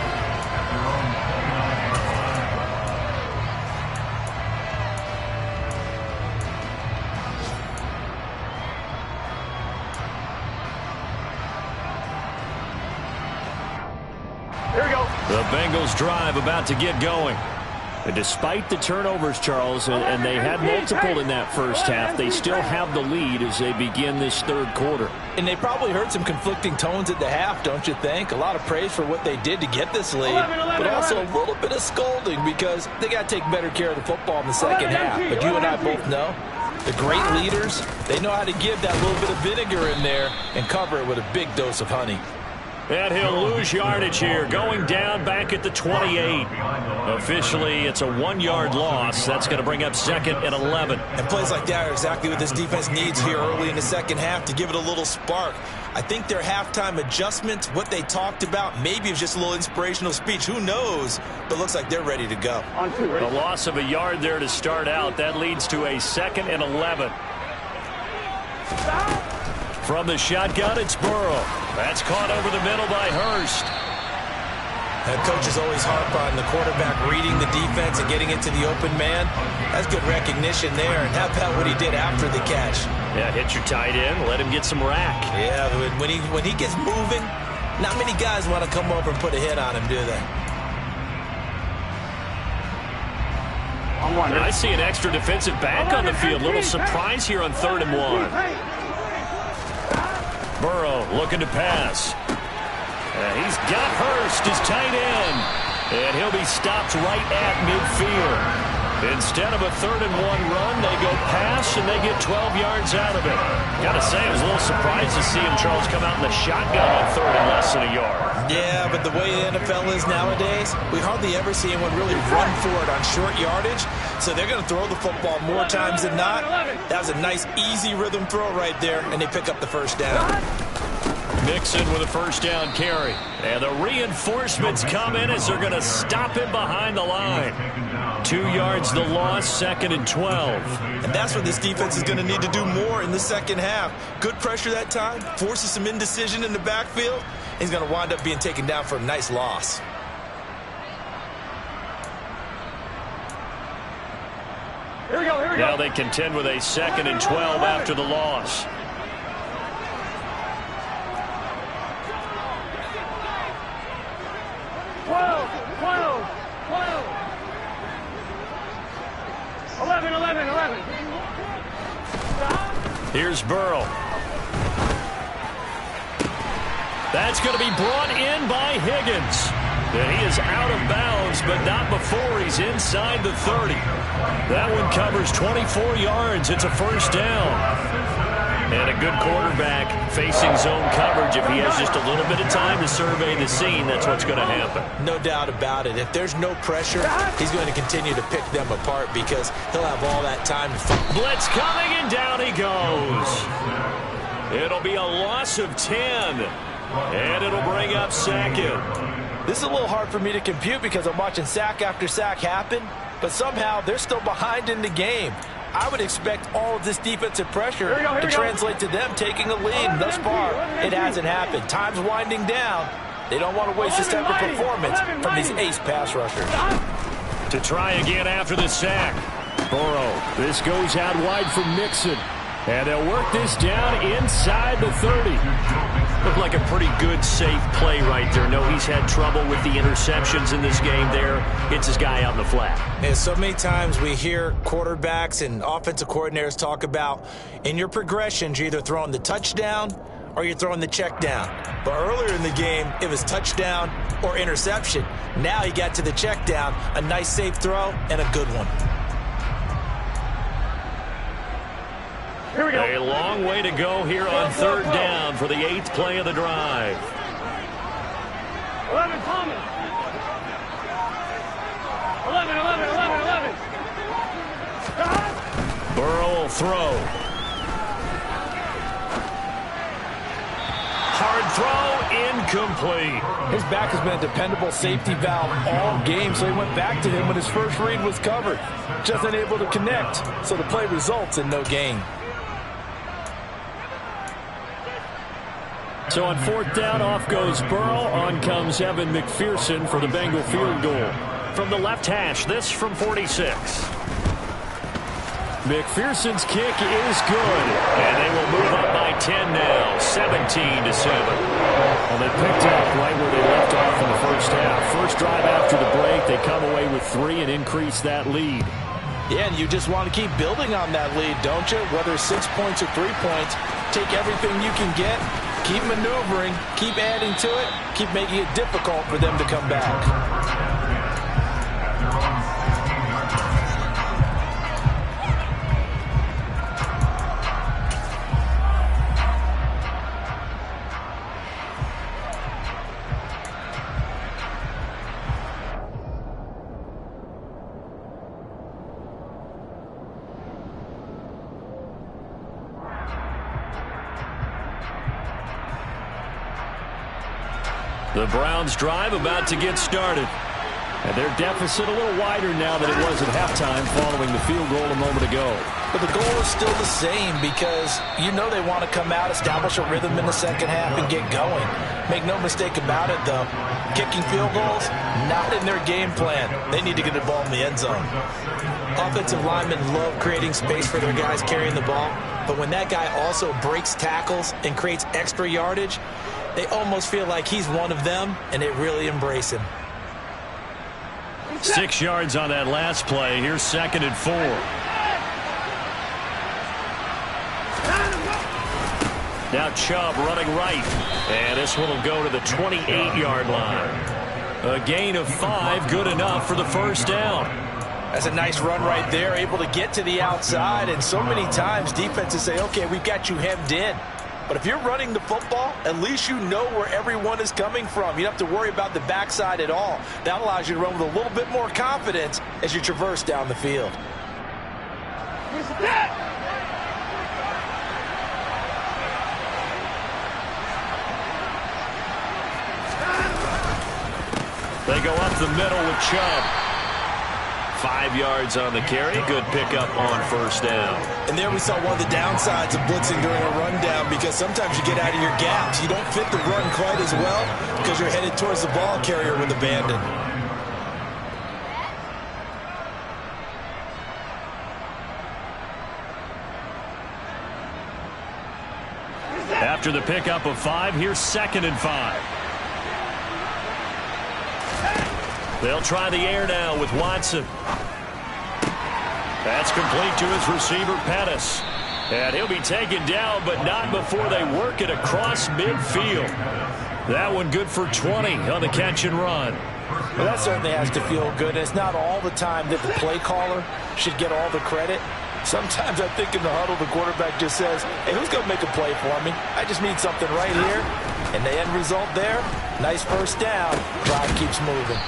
The Bengals drive about to get going. And despite the turnovers, Charles, and they had multiple in that first half, they still have the lead as they begin this third quarter. And they probably heard some conflicting tones at the half, don't you think? A lot of praise for what they did to get this lead, but also a little bit of scolding because they got to take better care of the football in the second half. But you and I both know the great leaders, they know how to give that little bit of vinegar in there and cover it with a big dose of honey. And he'll lose yardage here, going down back at the 28. Officially, it's a 1-yard loss. That's going to bring up 2nd and 11. And plays like that are exactly what this defense needs here early in the second half to give it a little spark. I think their halftime adjustment, what they talked about, maybe it was just a little inspirational speech. Who knows? But looks like they're ready to go. The loss of a yard there to start out. That leads to a 2nd and 11. From the shotgun, it's Burrow. That's caught over the middle by Hurst. That coach is always harp on the quarterback reading the defense and getting into the open man. That's good recognition there. And how about what he did after the catch? Yeah, hit your tight end, let him get some rack. Yeah, when he gets moving, not many guys want to come over and put a hit on him, do they? I see an extra defensive back on the field. Little surprise here on 3rd and 1. Burrow looking to pass. He's got Hurst, his tight end. And he'll be stopped right at midfield. Instead of a 3rd and 1 run, they go pass, and they get 12 yards out of it. Got to say, I was a little surprised to see him, Charles, come out in the shotgun on 3rd and less than a yard. Yeah, but the way the NFL is nowadays, we hardly ever see anyone really run for it on short yardage. So they're going to throw the football more times than not. That was a nice, easy rhythm throw right there, and they pick up the first down. Mixon with a first down carry. And the reinforcements come in as they're going to stop him behind the line. 2 yards the loss, 2nd and 12. And that's what this defense is going to need to do more in the second half. Good pressure that time, forces some indecision in the backfield. He's going to wind up being taken down for a nice loss. Here we go. Now they contend with a 2nd and 12 after the loss. Here's Burrow. That's going to be brought in by Higgins. And he is out of bounds, but not before he's inside the 30. That one covers 24 yards. It's a first down. And a good quarterback facing zone coverage. If he has just a little bit of time to survey the scene, that's what's going to happen. No doubt about it. If there's no pressure, he's going to continue to pick them apart because he'll have all that time to fight. Blitz coming, and down he goes. It'll be a loss of 10. And it'll bring up 2nd. This is a little hard for me to compute because I'm watching sack after sack happen, but somehow they're still behind in the game. I would expect all of this defensive pressure to translate to them taking a lead. Thus far, it hasn't happened. Time's winding down, They don't want to waste this type of performance from these ace pass rushers. To try again after the sack. Burrow. This goes out wide for Mixon. And they'll work this down inside the 30. Looked like a pretty good, safe play right there. No, he's had trouble with the interceptions in this game there. Hits his guy out in the flat. And so many times we hear quarterbacks and offensive coordinators talk about in your progressions, you're either throwing the touchdown or you're throwing the check down. But earlier in the game, it was touchdown or interception. Now he got to the check down, a nice safe throw, and a good one. Here we go. A long way to go here on third down for the 8th play of the drive. 11, Thomas. 11. Burrow will throw. Hard throw, incomplete. His back has been a dependable safety valve all game, so he went back to him when his first read was covered. Just unable to connect, so the play results in no gain. So on fourth down, off goes Burrow. On comes Evan McPherson for the Bengal field goal. From the left hash, this from 46. McPherson's kick is good. And they will move up by 10 now, 17-7. Well, they picked up right where they left off in the first half. First drive after the break, they come away with 3 and increase that lead. Yeah, and you just want to keep building on that lead, don't you? Whether it's 6 points or 3 points, take everything you can get, keep maneuvering, keep adding to it, keep making it difficult for them to come back. The Browns drive about to get started. And their deficit a little wider now than it was at halftime following the field goal a moment ago. But the goal is still the same because you know they want to come out, establish a rhythm in the second half, and get going. Make no mistake about it, though. Kicking field goals, not in their game plan. They need to get the ball in the end zone. Offensive linemen love creating space for their guys carrying the ball, but when that guy also breaks tackles and creates extra yardage, they almost feel like he's one of them, and they really embrace him. 6 yards on that last play. Here's 2nd and 4. Now Chubb running right. And this one will go to the 28-yard line. A gain of 5, good enough for the first down. That's a nice run right there, able to get to the outside. And so many times defenses say, okay, we've got you hemmed in. But if you're running the football, at least you know where everyone is coming from. You don't have to worry about the backside at all. That allows you to run with a little bit more confidence as you traverse down the field. They go up the middle with Chubb. 5 yards on the carry. Good pickup on first down. And there we saw one of the downsides of blitzing during a rundown, because sometimes you get out of your gaps. You don't fit the run quite as well because you're headed towards the ball carrier with abandon. After the pickup of 5, here's 2nd and 5. They'll try the air now with Watson. That's complete to his receiver, Pettis. And he'll be taken down, but not before they work it across midfield. That one good for 20 on the catch and run. Well, that certainly has to feel good. It's not all the time that the play caller should get all the credit. Sometimes I think in the huddle, the quarterback just says, hey, who's going to make a play for me? I just need something right here. And the end result there, nice first down. Drive keeps moving.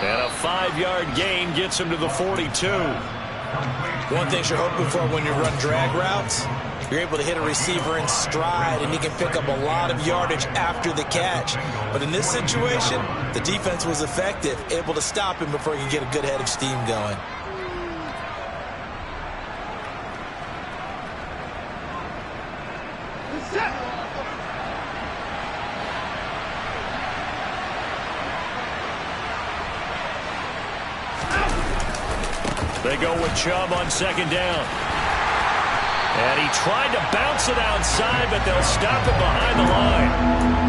And a 5-yard gain gets him to the 42. One thing you're hoping for when you run drag routes, you're able to hit a receiver in stride, and he can pick up a lot of yardage after the catch. But in this situation, the defense was effective, able to stop him before he could get a good head of steam going. They go with Chubb on second down. And he tried to bounce it outside, but they'll stop it behind the line.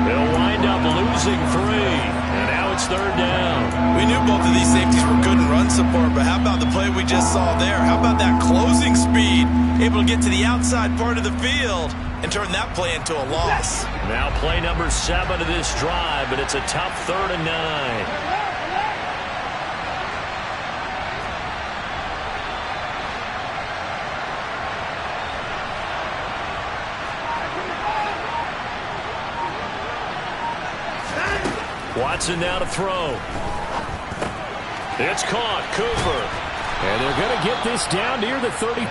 They'll wind up losing 3. And now it's third down. We knew both of these safeties were good in run support, but how about the play we just saw there? How about that closing speed? Able to get to the outside part of the field and turn that play into a loss. Now play number 7 of this drive, but it's a tough 3rd and 9. Watson now to throw. It's caught. Cooper. And they're going to get this down near the 30.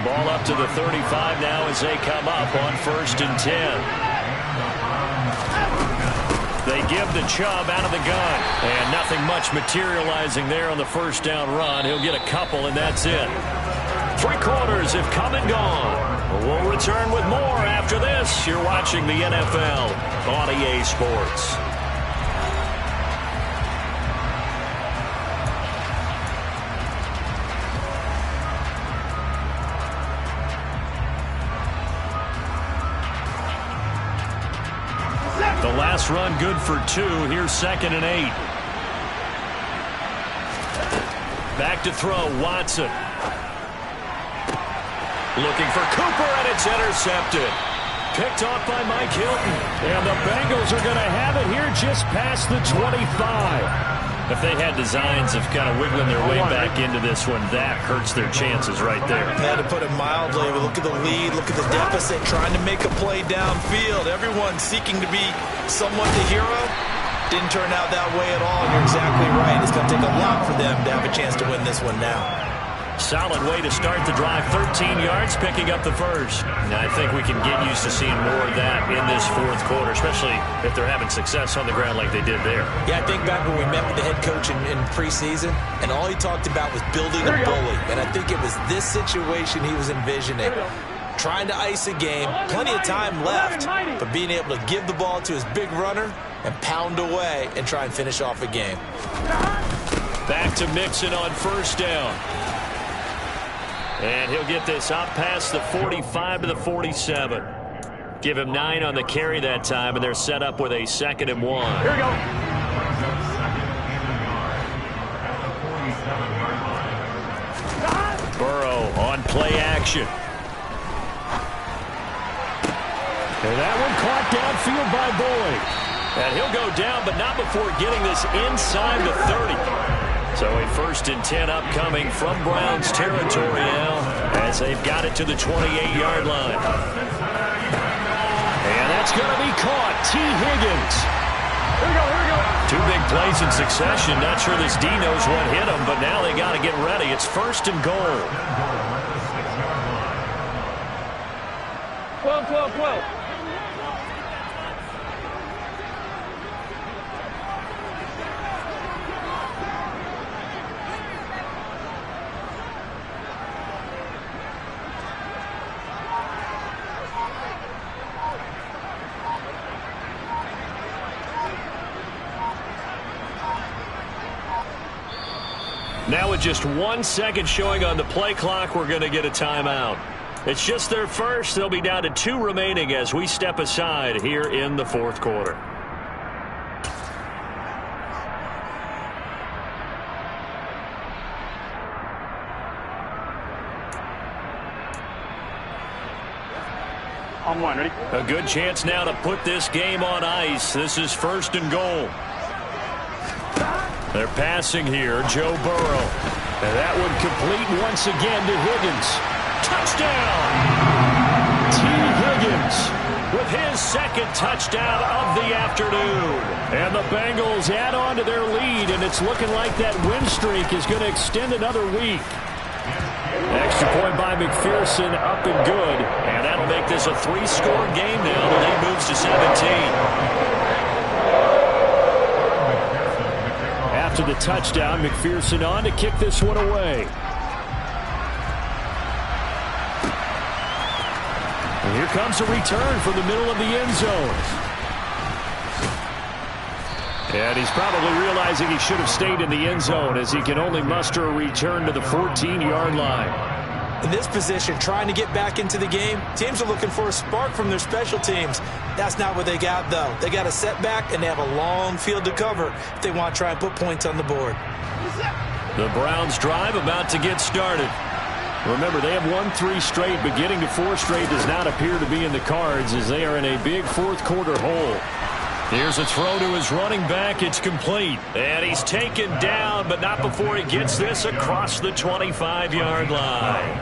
Ball up to the 35 now as they come up on 1st and 10. They give the Chubb out of the gun. And nothing much materializing there on the first down run. He'll get a couple, and that's it. 3 quarters have come and gone. We'll return with more after this. You're watching the NFL on EA Sports. The last run good for 2. Here's 2nd and 8. Back to throw. Watson. Looking for Cooper, and it's intercepted. Picked off by Mike Hilton. And the Bengals are going to have it here just past the 25. If they had designs of kind of wiggling their way back into this one, that hurts their chances right there. Had to put it mildly. Look at the lead. Look at the deficit. Trying to make a play downfield. Everyone seeking to be somewhat the hero. Didn't turn out that way at all. You're exactly right. It's going to take a lot for them to have a chance to win this one now. Solid way to start the drive. 13 yards, picking up the first. Now, I think we can get used to seeing more of that in this 4th quarter, especially if they're having success on the ground like they did there. Yeah, I think back when we met with the head coach in preseason, and all he talked about was building a bully. And I think it was this situation he was envisioning. Trying to ice a game, plenty of time left, but being able to give the ball to his big runner and pound away and try and finish off a game. Back to Mixon on 1st down. And he'll get this up past the 45 to the 47. Give him 9 on the carry that time, and they're set up with a 2nd and 1. Here we go. Burrow on play action. And that one caught downfield by Boyd. And he'll go down, but not before getting this inside the 30. So a 1st and 10 upcoming from Browns territory now as they've got it to the 28-yard line. And that's going to be caught. T. Higgins. Here we go, here we go. 2 big plays in succession. Not sure this D knows what hit him, but now they got to get ready. It's 1st and goal. 12, 12, 12. Now with just 1 second showing on the play clock, we're going to get a timeout. It's just their first. They'll be down to 2 remaining as we step aside here in the 4th quarter. On 1, ready? A good chance now to put this game on ice. This is 1st and goal. They're passing here, Joe Burrow. And that one complete once again to Higgins. Touchdown! T. Higgins with his 2nd touchdown of the afternoon. And the Bengals add on to their lead, and it's looking like that win streak is going to extend another week. Extra point by McPherson, up and good. And that'll make this a 3-score game now. The lead moves to 17. after the touchdown. McPherson on to kick this one away. And here comes a return from the middle of the end zone. And he's probably realizing he should have stayed in the end zone as he can only muster a return to the 14-yard line. In this position, trying to get back into the game, teams are looking for a spark from their special teams. That's not what they got, though. They got a setback, and they have a long field to cover if they want to try and put points on the board. The Browns drive about to get started. Remember, they have won 3 straight, but getting to 4 straight does not appear to be in the cards as they are in a big fourth-quarter hole. Here's a throw to his running back. It's complete. And he's taken down, but not before he gets this across the 25-yard line.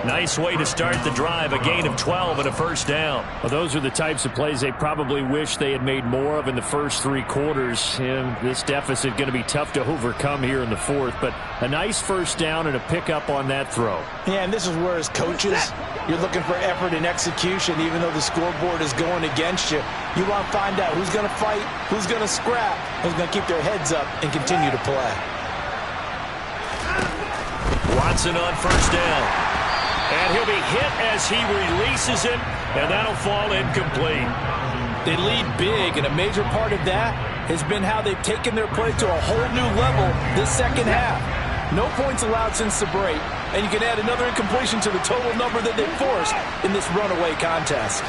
Nice way to start the drive, a gain of 12 and a first down. Well, those are the types of plays they probably wish they had made more of in the first 3 quarters. And this deficit going to be tough to overcome here in the fourth. But a nice first down and a pickup on that throw. Yeah, and this is where as coaches, you're looking for effort and execution, even though the scoreboard is going against you. You want to find out who's going to fight, who's going to scrap, who's going to keep their heads up and continue to play. Watson on first down. And he'll be hit as he releases it, and that'll fall incomplete. They lead big, and a major part of that has been how they've taken their play to a whole new level this second half. No points allowed since the break, and you can add another incompletion to the total number that they forced in this runaway contest.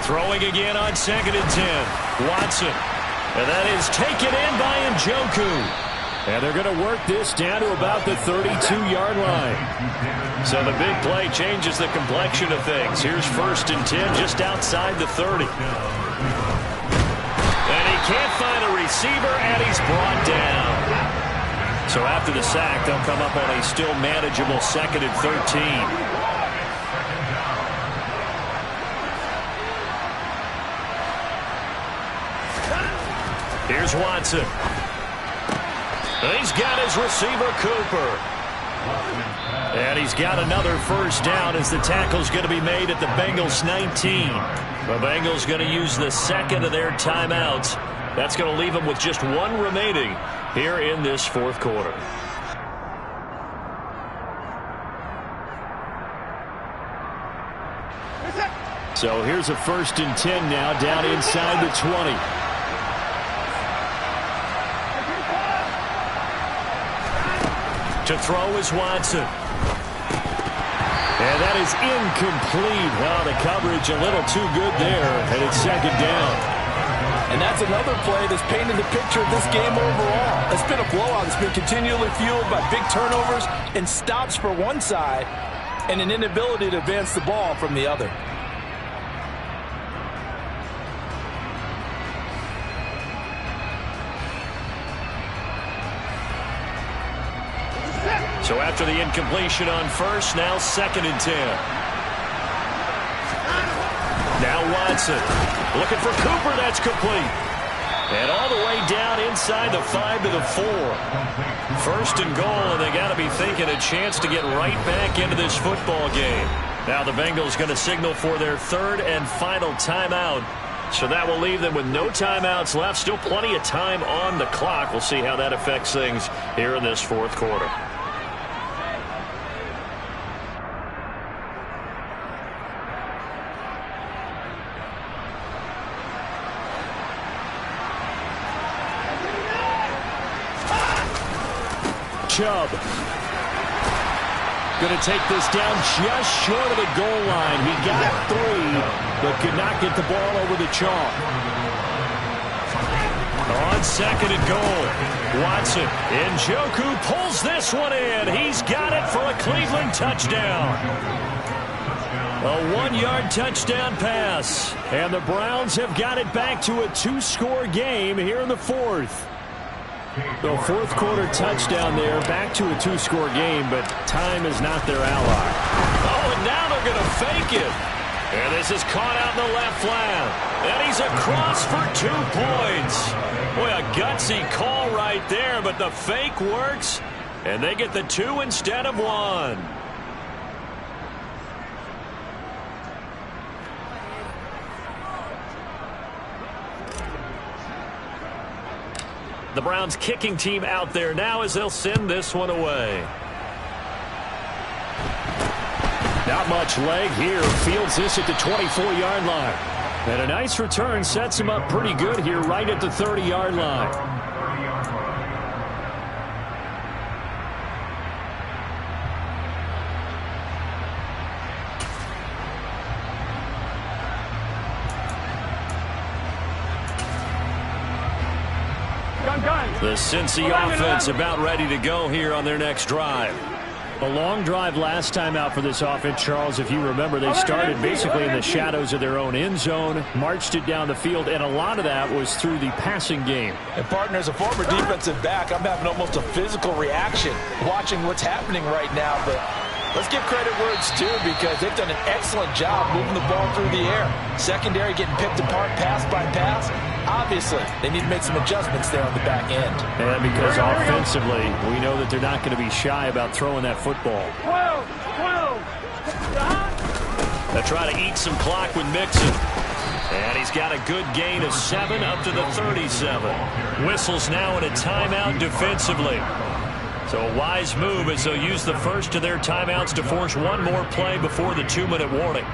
Throwing again on 2nd and 10. Watson. And that is taken in by Njoku. And they're going to work this down to about the 32-yard line. So the big play changes the complexion of things. Here's 1st and 10 just outside the 30. And he can't find a receiver, and he's brought down. So after the sack, they'll come up on a still manageable 2nd and 13. Here's Watson. And he's got his receiver, Cooper. And he's got another first down as the tackle's going to be made at the Bengals 19. The Bengals going to use the second of their timeouts. That's going to leave them with just 1 remaining here in this fourth quarter. So here's a 1st and 10 now down inside the 20. To throw is Watson. And that is incomplete. Well, the coverage a little too good there, and it's 2nd down. And that's another play that's painted the picture of this game overall. It's been a blowout. It's been continually fueled by big turnovers and stops for one side and an inability to advance the ball from the other. So after the incompletion on first, now 2nd and 10. Now Watson looking for Cooper. That's complete. And all the way down inside the 5 to the 4. 1st and goal, and they got to be thinking a chance to get right back into this football game. Now the Bengals going to signal for their 3rd and final timeout. So that will leave them with no timeouts left. Still plenty of time on the clock. We'll see how that affects things here in this fourth quarter. Chubb going to take this down just short of the goal line. He got 3, but could not get the ball over the chalk. On 2nd and goal, Watson. Njoku pulls this one in. He's got it for a Cleveland touchdown. A 1-yard touchdown pass. And the Browns have got it back to a 2-score game here in the fourth. The fourth quarter touchdown there, back to a 2-score game, but time is not their ally. Oh, and now they're going to fake it. And this is caught out in the left flat. And he's across for 2 points. Boy, a gutsy call right there, but the fake works, and they get the 2 instead of 1. The Browns kicking team out there now as they'll send this one away. Not much leg here. Fields this at the 24-yard line. And a nice return sets him up pretty good here right at the 30-yard line. The Cincy offense about ready to go here on their next drive. A long drive last time out for this offense, Charles. If you remember, they started basically in the shadows of their own end zone, marched it down the field, and a lot of that was through the passing game. And, partner, as a former defensive back, I'm having almost a physical reaction watching what's happening right now. But let's give credit where it's due because they've done an excellent job moving the ball through the air. Secondary getting picked apart pass by pass. Obviously, they need to make some adjustments there on the back end. And because offensively, we know that they're not going to be shy about throwing that football. 12. They'll try to eat some clock with Mixon. And he's got a good gain of 7 up to the 37. Whistles now in a timeout defensively. So a wise move as they'll use the first of their timeouts to force one more play before the 2-minute warning.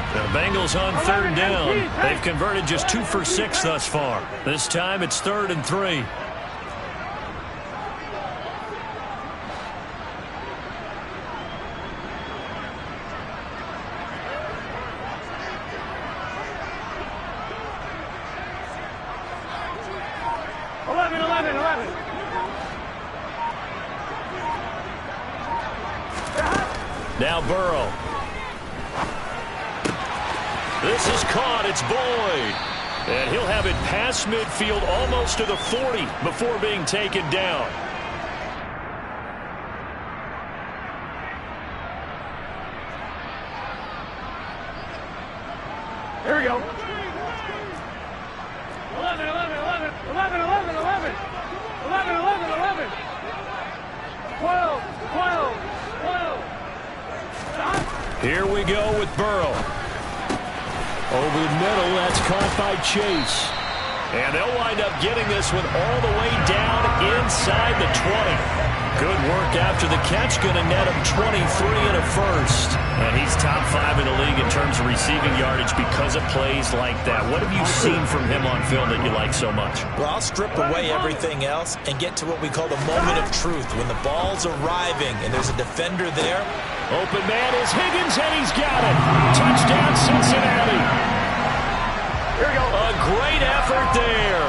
The Bengals on 3rd down. They've converted just 2 for 6 thus far. This time it's 3rd and 3. Now Burrow. This is caught. It's Boyd. And he'll have it past midfield almost to the 40 before being taken down. Here we go. 11. 12. Here we go with Burrow. Over the middle, that's caught by Chase. And they'll wind up getting this one all the way down inside the 20. Good work after the catch. Going to net him 23 and a first. And he's top 5 in the league in terms of receiving yardage because of plays like that. What have you seen from him on film that you like so much? Well, I'll strip away everything else and get to what we call the moment of truth. When the ball's arriving and there's a defender there. Open man is Higgins, and he's got it. Touchdown, Cincinnati. Here we go. A great effort there.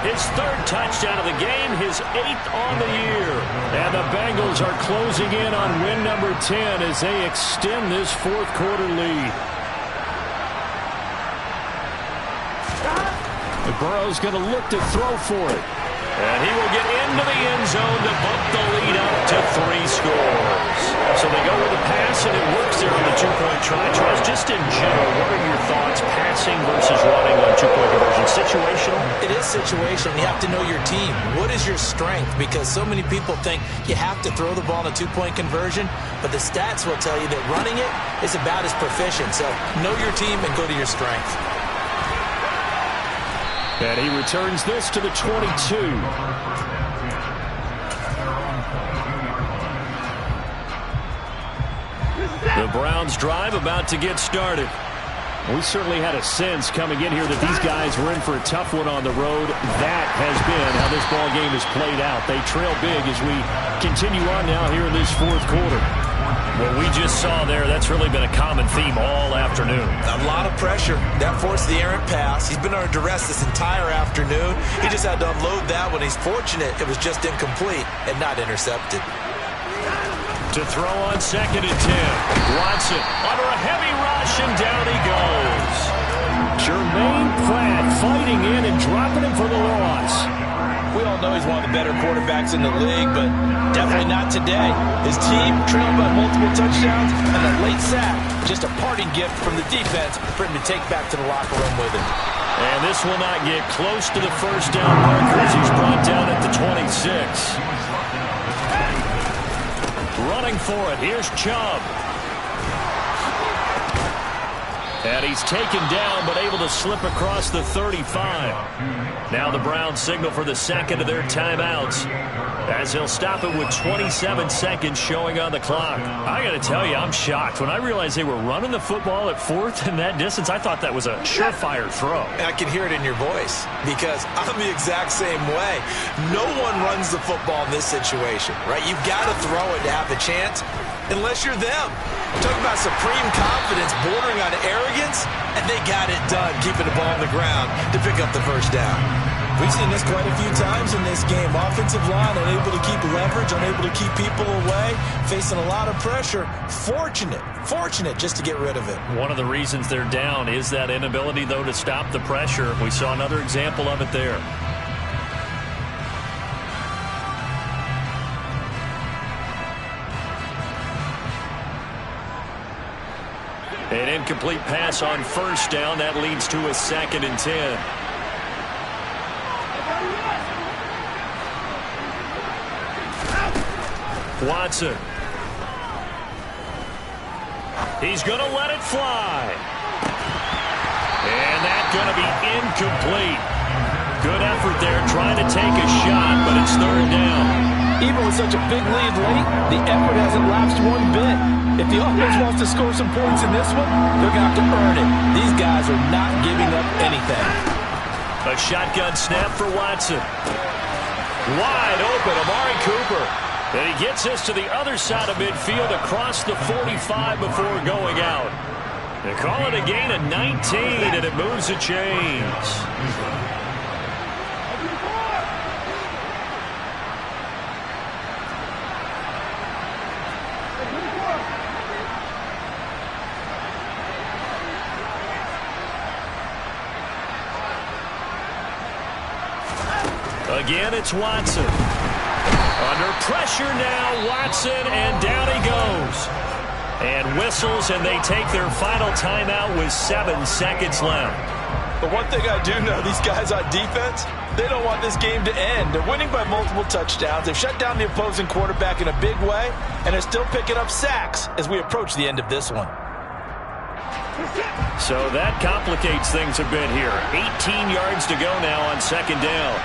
His 3rd touchdown of the game, his 8th on the year. And the Bengals are closing in on win number 10 as they extend this 4th quarter lead. The Burrow's going to look to throw for it. And he will get into the end zone to bump the lead up to 3 scores. So they go with the pass, and it works there on the 2-point try. Charles, just in general, what are your thoughts, passing versus running on 2-point conversion? Situational? It is situational. You have to know your team. What is your strength? Because so many people think you have to throw the ball in a 2-point conversion, but the stats will tell you that running it is about as proficient. So know your team and go to your strength. And he returns this to the 22. The Browns drive about to get started. We certainly had a sense coming in here that these guys were in for a tough one on the road. That has been how this ball game has played out. They trail big as we continue on now here in this 4th quarter. What we just saw there, that's really been a common theme all afternoon. A lot of pressure. That forced the errant pass. He's been under duress this entire afternoon. He just had to unload that one. He's fortunate it was just incomplete and not intercepted. To throw on 2nd and 10. Watson under a heavy rush, and down he goes. Jermaine Pratt fighting in and dropping him for the loss. We all know he's one of the better quarterbacks in the league, but definitely not today. His team trailed by multiple touchdowns, and a late sack, just a parting gift from the defense for him to take back to the locker room with him. And this will not get close to the first down marker as he's brought down at the 26. Running for it, here's Chubb. And he's taken down, but able to slip across the 35. Now the Browns signal for the second of their timeouts, as he'll stop it with 27 seconds showing on the clock. I got to tell you, I'm shocked. When I realized they were running the football at fourth in that distance, I thought that was a surefire throw. I can hear it in your voice, because I'm the exact same way. No one runs the football in this situation, right? You've got to throw it to have a chance, unless you're them. Talking about supreme confidence bordering on arrogance, and they got it done, keeping the ball on the ground to pick up the first down. We've seen this quite a few times in this game. Offensive line unable to keep leverage, unable to keep people away, facing a lot of pressure. Fortunate just to get rid of it. One of the reasons they're down is that inability, though, to stop the pressure. We saw another example of it there. An incomplete pass on first down. That leads to a 2nd and 10. Watson. He's going to let it fly. And that's going to be incomplete. Good effort there trying to take a shot, but it's 3rd down. Even with such a big lead late, the effort hasn't lapsed one bit. If the offense wants to score some points in this one, they're going to have to earn it. These guys are not giving up anything. A shotgun snap for Watson. Wide open, Amari Cooper. And he gets this to the other side of midfield across the 45 before going out. They call it a gain of 19, and it moves the chains. Again, it's Watson. Under pressure now, Watson, and down he goes. And whistles, and they take their final timeout with 7 seconds left. But one thing I do know, these guys on defense, they don't want this game to end. They're winning by multiple touchdowns. They've shut down the opposing quarterback in a big way, and they're still picking up sacks as we approach the end of this one. So that complicates things a bit here. 18 yards to go now on 2nd down.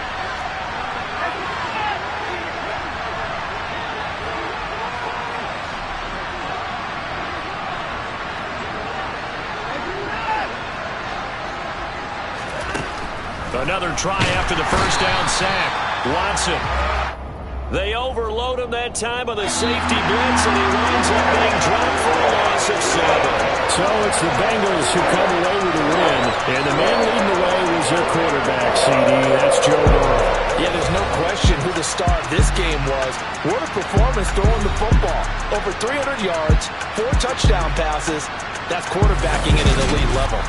Another try after the first down sack. Watson. They overload him that time with a safety blitz, and he winds up being dropped for a loss of 7. So it's the Bengals who come away with a win, and the man leading the way was their quarterback, CD. That's Joe Burrow. Yeah, there's no question who the star of this game was. What a performance throwing the football. Over 300 yards, 4 touchdown passes. That's quarterbacking at an elite level.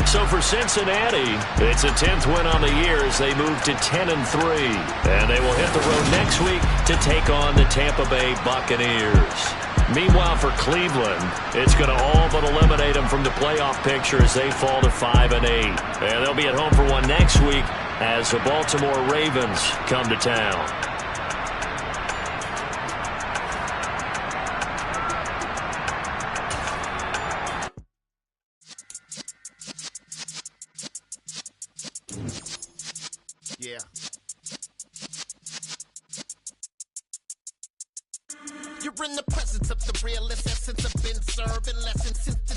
So for Cincinnati, it's a 10th win on the year as they move to 10-3. And they will hit the road next week to take on the Tampa Bay Buccaneers. Meanwhile, for Cleveland, it's going to all but eliminate them from the playoff picture as they fall to 5-8. And they'll be at home for one next week as the Baltimore Ravens come to town. Yeah. You're in the presence of the realest essence. I've been serving lessons since the